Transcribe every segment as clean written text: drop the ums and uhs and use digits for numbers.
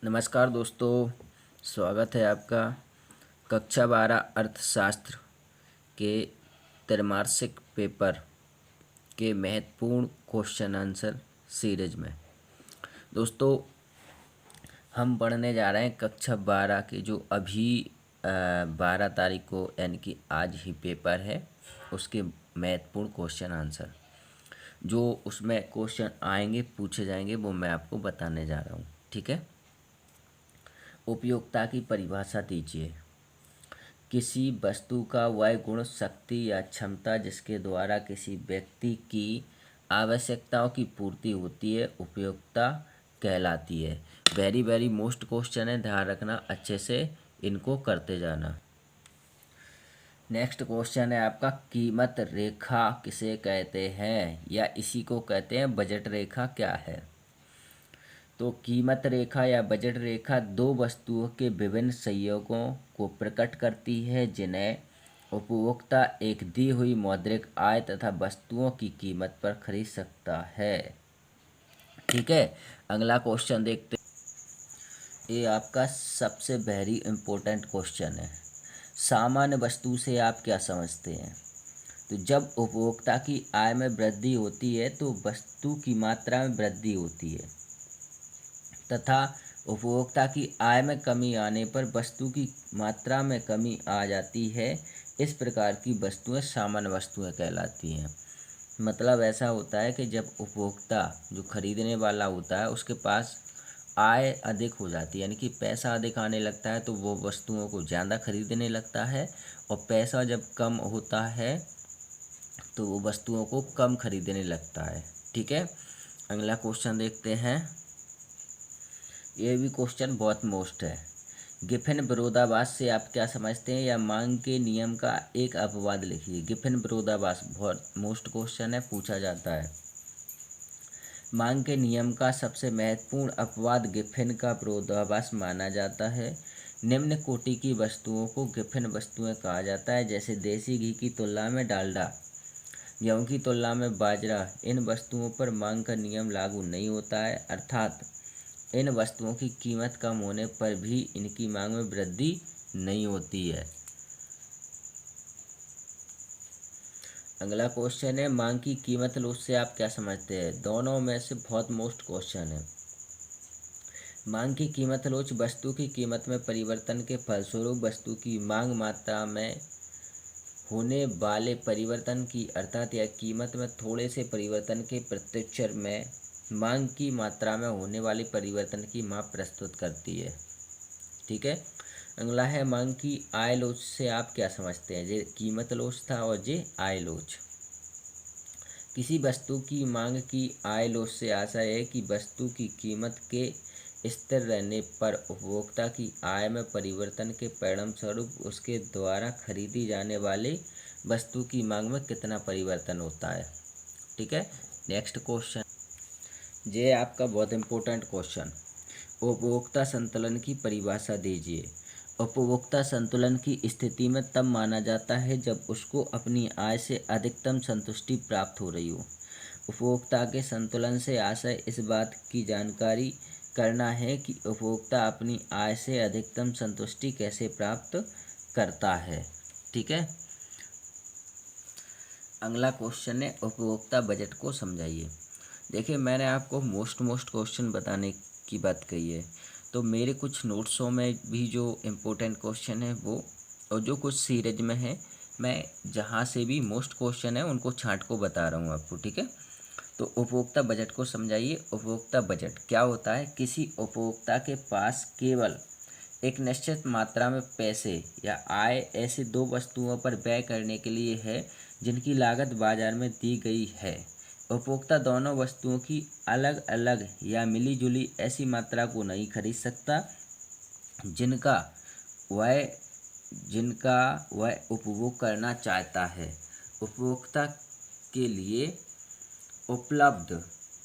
नमस्कार दोस्तों, स्वागत है आपका कक्षा 12 अर्थशास्त्र के त्रैमासिक पेपर के महत्वपूर्ण क्वेश्चन आंसर सीरीज में। दोस्तों, हम पढ़ने जा रहे हैं कक्षा 12 के जो अभी 12 तारीख को यानी कि आज ही पेपर है, उसके महत्वपूर्ण क्वेश्चन आंसर। जो उसमें क्वेश्चन आएंगे, पूछे जाएंगे, वो मैं आपको बताने जा रहा हूँ। ठीक है। उपयोगिता की परिभाषा दीजिए। किसी वस्तु का वह गुण, शक्ति या क्षमता जिसके द्वारा किसी व्यक्ति की आवश्यकताओं की पूर्ति होती है, उपयोगिता कहलाती है। वेरी वेरी मोस्ट क्वेश्चन है, ध्यान रखना, अच्छे से इनको करते जाना। नेक्स्ट क्वेश्चन है आपका, कीमत रेखा किसे कहते हैं या इसी को कहते हैं बजट रेखा क्या है? तो कीमत रेखा या बजट रेखा दो वस्तुओं के विभिन्न संयोगों को प्रकट करती है जिन्हें उपभोक्ता एक दी हुई मौद्रिक आय तथा वस्तुओं की कीमत पर खरीद सकता है। ठीक है, अगला क्वेश्चन देखते। ये आपका सबसे वेरी इम्पोर्टेंट क्वेश्चन है। सामान्य वस्तु से आप क्या समझते हैं? तो जब उपभोक्ता की आय में वृद्धि होती है तो वस्तु की मात्रा में वृद्धि होती है तथा उपभोक्ता की आय में कमी आने पर वस्तु की मात्रा में कमी आ जाती है। इस प्रकार की वस्तुएं सामान्य वस्तुएं कहलाती हैं। मतलब ऐसा होता है कि जब उपभोक्ता जो खरीदने वाला होता है उसके पास आय अधिक हो जाती है, यानी कि पैसा अधिक आने लगता है, तो वो वस्तुओं को ज़्यादा खरीदने लगता है। और पैसा जब कम होता है तो वो वस्तुओं को कम खरीदने लगता है। ठीक है, अगला क्वेश्चन देखते हैं। ये भी क्वेश्चन बहुत मोस्ट है। गिफिन विरोधाभास से आप क्या समझते हैं या मांग के नियम का एक अपवाद लिखिए। गिफिन विरोधाभास बहुत मोस्ट क्वेश्चन है, पूछा जाता है। मांग के नियम का सबसे महत्वपूर्ण अपवाद गिफिन का विरोधाभास माना जाता है। निम्न कोटि की वस्तुओं को गिफिन वस्तुएं कहा जाता है, जैसे देसी घी की तुलना में डालडा, गेहूं की तुलना में बाजरा। इन वस्तुओं पर मांग का नियम लागू नहीं होता है, अर्थात इन वस्तुओं की कीमत कम होने पर भी इनकी मांग में वृद्धि नहीं होती है। अगला क्वेश्चन है, मांग की कीमत लोच से आप क्या समझते हैं? दोनों में से बहुत मोस्ट क्वेश्चन है। मांग की कीमत लोच वस्तु की कीमत में परिवर्तन के फलस्वरूप वस्तु की मांग मात्रा में होने वाले परिवर्तन की, अर्थात यह कीमत में थोड़े से परिवर्तन के प्रत्युत्तर में मांग की मात्रा में होने वाली परिवर्तन की माप प्रस्तुत करती है। ठीक है, अगला है, मांग की आय लोच से आप क्या समझते हैं? ये कीमत लोच था और ये आय लोच। किसी वस्तु की मांग की आय लोच से आशय है कि वस्तु की कीमत के स्थिर रहने पर उपभोक्ता की आय में परिवर्तन के परिणाम स्वरूप उसके द्वारा खरीदी जाने वाली वस्तु की मांग में कितना परिवर्तन होता है। ठीक है, नेक्स्ट क्वेश्चन, ये आपका बहुत इंपॉर्टेंट क्वेश्चन। उपभोक्ता संतुलन की परिभाषा दीजिए। उपभोक्ता संतुलन की स्थिति में तब माना जाता है जब उसको अपनी आय से अधिकतम संतुष्टि प्राप्त हो रही हो। उपभोक्ता के संतुलन से आशय इस बात की जानकारी करना है कि उपभोक्ता अपनी आय से अधिकतम संतुष्टि कैसे प्राप्त करता है। ठीक है, अगला क्वेश्चन है, उपभोक्ता बजट को समझाइए। देखिए, मैंने आपको मोस्ट क्वेश्चन बताने की बात कही है, तो मेरे कुछ नोट्सों में भी जो इम्पोर्टेंट क्वेश्चन है वो, और जो कुछ सीरीज में है, मैं जहाँ से भी मोस्ट क्वेश्चन है उनको छांट को बता रहा हूँ आपको। ठीक है, तो उपभोक्ता बजट को समझाइए। उपभोक्ता बजट क्या होता है? किसी उपभोक्ता के पास केवल एक निश्चित मात्रा में पैसे या आय ऐसी दो वस्तुओं पर व्यय करने के लिए है जिनकी लागत बाजार में दी गई है। उपभोक्ता दोनों वस्तुओं की अलग अलग या मिली जुली ऐसी मात्रा को नहीं खरीद सकता जिनका वह उपभोग करना चाहता है। उपभोक्ता के लिए उपलब्ध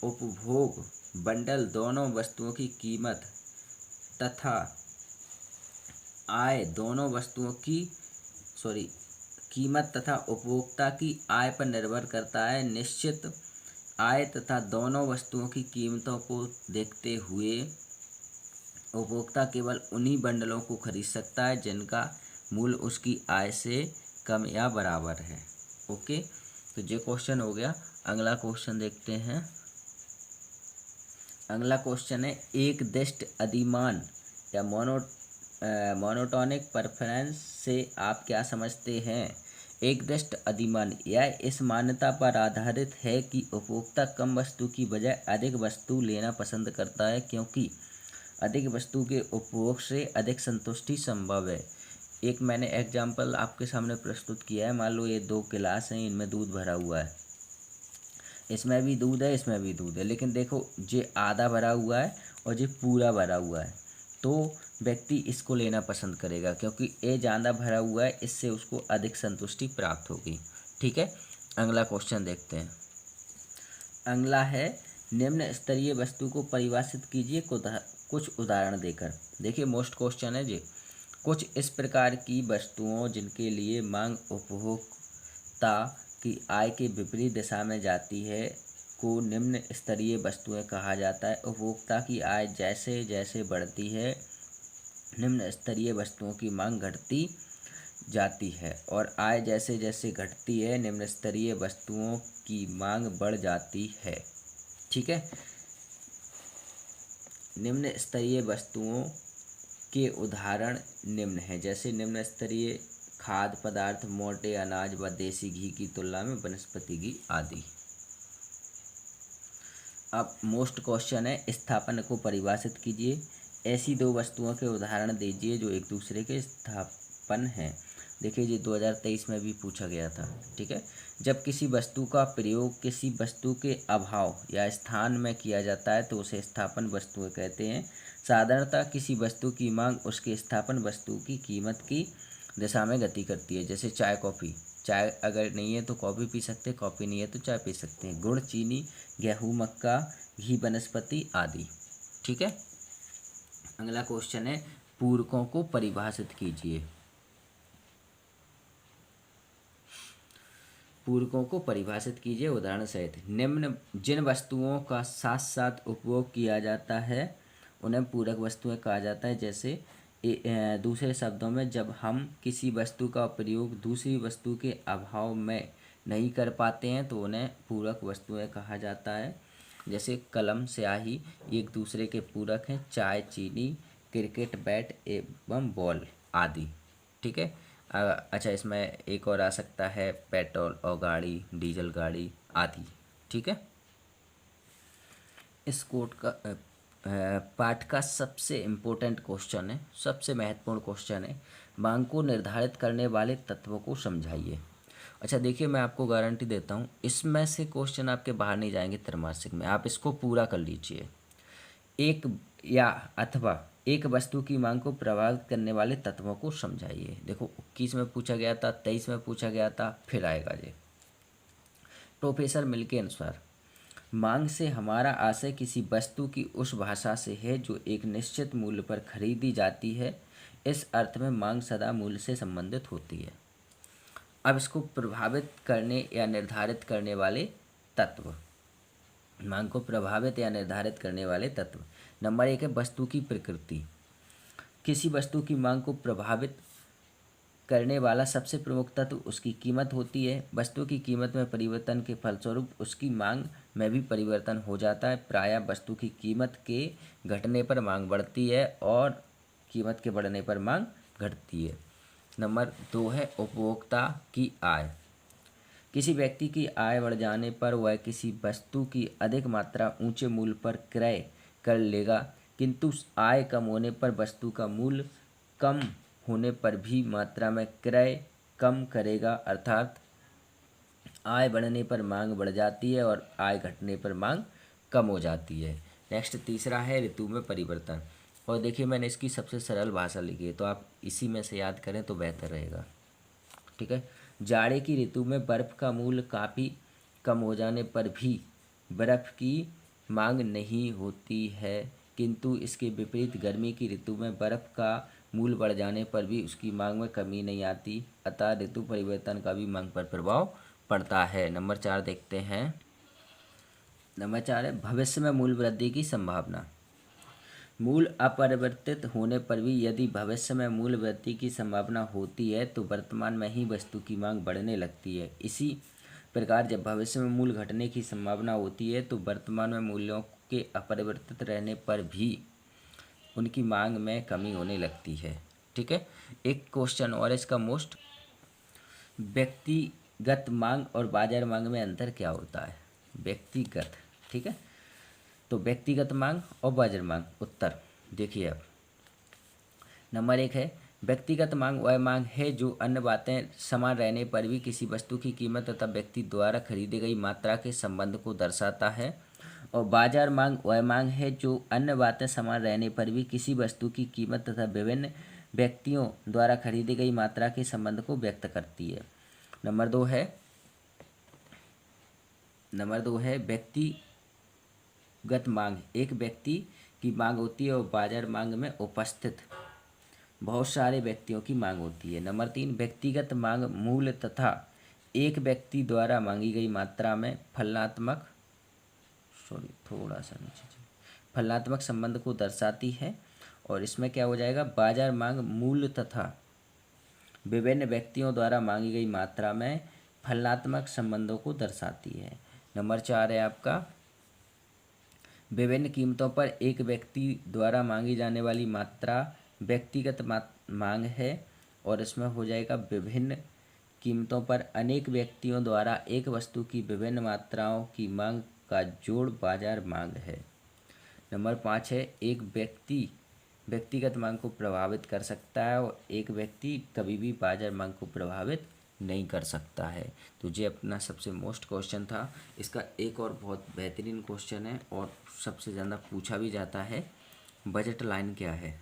उपभोग बंडल दोनों वस्तुओं की कीमत तथा आय दोनों वस्तुओं की कीमत तथा उपभोक्ता की आय पर निर्भर करता है। निश्चित आय तथा दोनों वस्तुओं की कीमतों को देखते हुए उपभोक्ता केवल उन्हीं बंडलों को खरीद सकता है जिनका मूल्य उसकी आय से कम या बराबर है। ओके, तो ये क्वेश्चन हो गया। अगला क्वेश्चन देखते हैं। अगला क्वेश्चन है, एक दिष्ट अधिमान या मोनोटोनिक प्रेफरेंस से आप क्या समझते हैं? एक दिष्ट अधिमान यह इस मान्यता पर आधारित है कि उपभोक्ता कम वस्तु की बजाय अधिक वस्तु लेना पसंद करता है, क्योंकि अधिक वस्तु के उपभोग से अधिक संतुष्टि संभव है। एक मैंने एग्जाम्पल आपके सामने प्रस्तुत किया है। मान लो ये 2 गिलास हैं, इनमें दूध भरा हुआ है, इसमें भी दूध है, इसमें भी दूध है, लेकिन देखो ये आधा भरा हुआ है और ये पूरा भरा हुआ है, तो व्यक्ति इसको लेना पसंद करेगा क्योंकि ये ज़्यादा भरा हुआ है, इससे उसको अधिक संतुष्टि प्राप्त होगी। ठीक है, अगला क्वेश्चन देखते हैं। अगला है, निम्न स्तरीय वस्तु को परिभाषित कीजिए कुछ उदाहरण देकर। देखिए मोस्ट क्वेश्चन है जी। कुछ इस प्रकार की वस्तुओं जिनके लिए मांग उपभोक्ता की आय के विपरीत दिशा में जाती है को निम्न स्तरीय वस्तुएं कहा जाता है। उपभोक्ता की आय जैसे जैसे बढ़ती है, निम्न स्तरीय वस्तुओं की मांग घटती जाती है, और आय जैसे जैसे घटती है, निम्न स्तरीय वस्तुओं की मांग बढ़ जाती है। ठीक है, निम्न स्तरीय वस्तुओं के उदाहरण निम्न हैं, जैसे निम्न स्तरीय खाद्य पदार्थ, मोटे अनाज व देसी घी की तुलना में वनस्पति घी आदि। अब मोस्ट क्वेश्चन है, स्थापन को परिभाषित कीजिए। ऐसी 2 वस्तुओं के उदाहरण दीजिए जो एक दूसरे के स्थापन हैं। देखिए ये 2023 में भी पूछा गया था। ठीक है, जब किसी वस्तु का प्रयोग किसी वस्तु के अभाव या स्थान में किया जाता है तो उसे स्थापन वस्तुएं कहते हैं। साधारणतः किसी वस्तु की मांग उसके स्थापन वस्तु की कीमत की दिशा में गति करती है। जैसे चाय कॉफ़ी, चाय अगर नहीं है तो कॉफ़ी पी सकते हैं, कॉफ़ी नहीं है तो चाय पी सकते हैं। गुड़, चीनी, गेहूँ, मक्का, घी, वनस्पति आदि। ठीक है, अगला क्वेश्चन है, पूरकों को परिभाषित कीजिए। पूरकों को परिभाषित कीजिए उदाहरण सहित। निम्न जिन वस्तुओं का साथ साथ उपभोग किया जाता है उन्हें पूरक वस्तुएं कहा जाता है। जैसे दूसरे शब्दों में, जब हम किसी वस्तु का प्रयोग दूसरी वस्तु के अभाव में नहीं कर पाते हैं तो उन्हें पूरक वस्तुएं कहा जाता है। जैसे कलम, स्याही एक दूसरे के पूरक हैं। चाय, चीनी, क्रिकेट बैट एवं बॉल आदि। ठीक है, अच्छा इसमें एक और आ सकता है, पेट्रोल और गाड़ी, डीजल गाड़ी आदि। ठीक है, इस कोड का पाठ का सबसे इम्पोर्टेंट क्वेश्चन है, सबसे महत्वपूर्ण क्वेश्चन है, मांग को निर्धारित करने वाले तत्वों को समझाइए। अच्छा देखिए, मैं आपको गारंटी देता हूँ इसमें से क्वेश्चन आपके बाहर नहीं जाएंगे त्रैमासिक में। आप इसको पूरा कर लीजिए। एक या अथवा एक वस्तु की मांग को प्रभावित करने वाले तत्वों को समझाइए। देखो 21 में पूछा गया था, 23 में पूछा गया था, फिर आएगा ये। प्रोफेसर मिल के अनुसार मांग से हमारा आशय किसी वस्तु की उस भाषा से है जो एक निश्चित मूल्य पर खरीदी जाती है। इस अर्थ में मांग सदा मूल्य से संबंधित होती है। अब इसको प्रभावित करने या निर्धारित करने वाले तत्व, मांग को प्रभावित या निर्धारित करने वाले तत्व। नंबर 1 है वस्तु की प्रकृति। किसी वस्तु की मांग को प्रभावित करने वाला सबसे प्रमुख तत्व उसकी कीमत होती है। वस्तु की कीमत में परिवर्तन के फलस्वरूप उसकी मांग में भी परिवर्तन हो जाता है। प्रायः वस्तु की कीमत के घटने पर मांग बढ़ती है और कीमत के बढ़ने पर मांग घटती है। नंबर 2 है उपभोक्ता की आय। किसी व्यक्ति की आय बढ़ जाने पर वह किसी वस्तु की अधिक मात्रा ऊंचे मूल्य पर क्रय कर लेगा, किंतु आय कम होने पर वस्तु का मूल्य कम होने पर भी मात्रा में क्रय कम करेगा। अर्थात आय बढ़ने पर मांग बढ़ जाती है और आय घटने पर मांग कम हो जाती है। नेक्स्ट तीसरा है ऋतु में परिवर्तन। और देखिए मैंने इसकी सबसे सरल भाषा लिखी है, तो आप इसी में से याद करें तो बेहतर रहेगा। ठीक है, जाड़े की ऋतु में बर्फ़ का मूल्य काफ़ी कम हो जाने पर भी बर्फ़ की मांग नहीं होती है, किंतु इसके विपरीत गर्मी की ऋतु में बर्फ़ का मूल्य बढ़ जाने पर भी उसकी मांग में कमी नहीं आती। अतः ऋतु परिवर्तन का भी मांग पर प्रभाव पड़ता है। नंबर 4 देखते हैं। नंबर 4 है भविष्य में मूल्य वृद्धि की संभावना। मूल अपरिवर्तित होने पर भी यदि भविष्य में मूल्य वृद्धि की संभावना होती है तो वर्तमान में ही वस्तु की मांग बढ़ने लगती है। इसी प्रकार जब भविष्य में मूल्य घटने की संभावना होती है तो वर्तमान में मूल्यों के अपरिवर्तित रहने पर भी उनकी मांग में कमी होने लगती है। ठीक है, एक क्वेश्चन और इसका मोस्ट, व्यक्तिगत मांग और बाजार मांग में अंतर क्या होता है? व्यक्तिगत, ठीक है, तो व्यक्तिगत मांग और बाजार मांग। उत्तर देखिए अब, नंबर 1 है व्यक्तिगत मांग वह मांग है जो अन्य बातें समान रहने पर भी किसी वस्तु की कीमत तथा व्यक्ति द्वारा खरीदी गई मात्रा के संबंध को दर्शाता है। और बाजार मांग वह मांग है जो अन्य बातें समान रहने पर भी किसी वस्तु की कीमत तथा विभिन्न व्यक्तियों द्वारा खरीदी गई मात्रा के संबंध को व्यक्त करती है। नंबर 2 है व्यक्तिगत मांग, एक व्यक्ति की मांग होती है और बाजार मांग में उपस्थित बहुत सारे व्यक्तियों की मांग होती है। नंबर 3, व्यक्तिगत मांग मूल्य तथा एक व्यक्ति द्वारा मांगी गई मात्रा में फलनात्मक संबंध को दर्शाती है। और इसमें क्या हो जाएगा, बाजार मांग मूल्य तथा विभिन्न व्यक्तियों द्वारा मांगी गई मात्रा में फलनात्मक संबंधों को दर्शाती है। नंबर 4 है आपका, विभिन्न कीमतों पर एक व्यक्ति द्वारा मांगी जाने वाली मात्रा व्यक्तिगत मांग है। और इसमें हो जाएगा विभिन्न कीमतों पर अनेक व्यक्तियों द्वारा एक वस्तु की विभिन्न मात्राओं की मांग का जोड़ बाजार मांग है। नंबर 5 है एक व्यक्ति व्यक्तिगत मांग को प्रभावित कर सकता है और एक व्यक्ति कभी भी बाजार मांग को प्रभावित नहीं कर सकता है। तो ये अपना सबसे मोस्ट क्वेश्चन था। इसका एक और बहुत बेहतरीन क्वेश्चन है और सबसे ज़्यादा पूछा भी जाता है, बजट लाइन क्या है?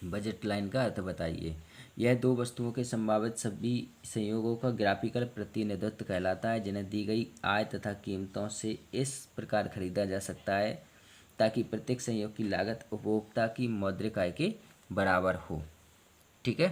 बजट लाइन का अर्थ बताइए। यह दो वस्तुओं के संभावित सभी संयोगों का ग्राफिकल प्रतिनिधित्व कहलाता है जिन्हें दी गई आय तथा कीमतों से इस प्रकार खरीदा जा सकता है ताकि प्रत्येक संयोग की लागत उपभोक्ता की मौद्रिक आय के बराबर हो। ठीक है,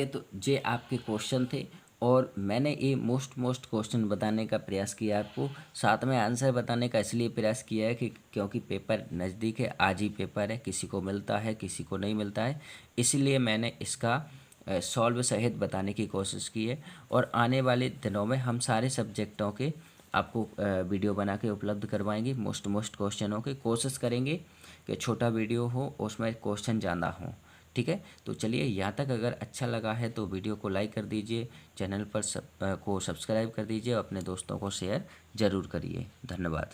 तो ये आपके क्वेश्चन थे और मैंने ये मोस्ट क्वेश्चन बताने का प्रयास किया आपको, साथ में आंसर बताने का इसलिए प्रयास किया है कि क्योंकि पेपर नज़दीक है, आज ही पेपर है, किसी को मिलता है किसी को नहीं मिलता है, इसलिए मैंने इसका सॉल्व सहित बताने की कोशिश की है। और आने वाले दिनों में हम सारे सब्जेक्टों के आपको वीडियो बना के उपलब्ध करवाएंगे। मोस्ट क्वेश्चनों के कोशिश करेंगे कि छोटा वीडियो हो, उसमें क्वेश्चन ज़्यादा हो। ठीक है, तो चलिए, यहाँ तक अगर अच्छा लगा है तो वीडियो को लाइक कर दीजिए, चैनल पर को सब्सक्राइब कर दीजिए और अपने दोस्तों को शेयर ज़रूर करिए। धन्यवाद।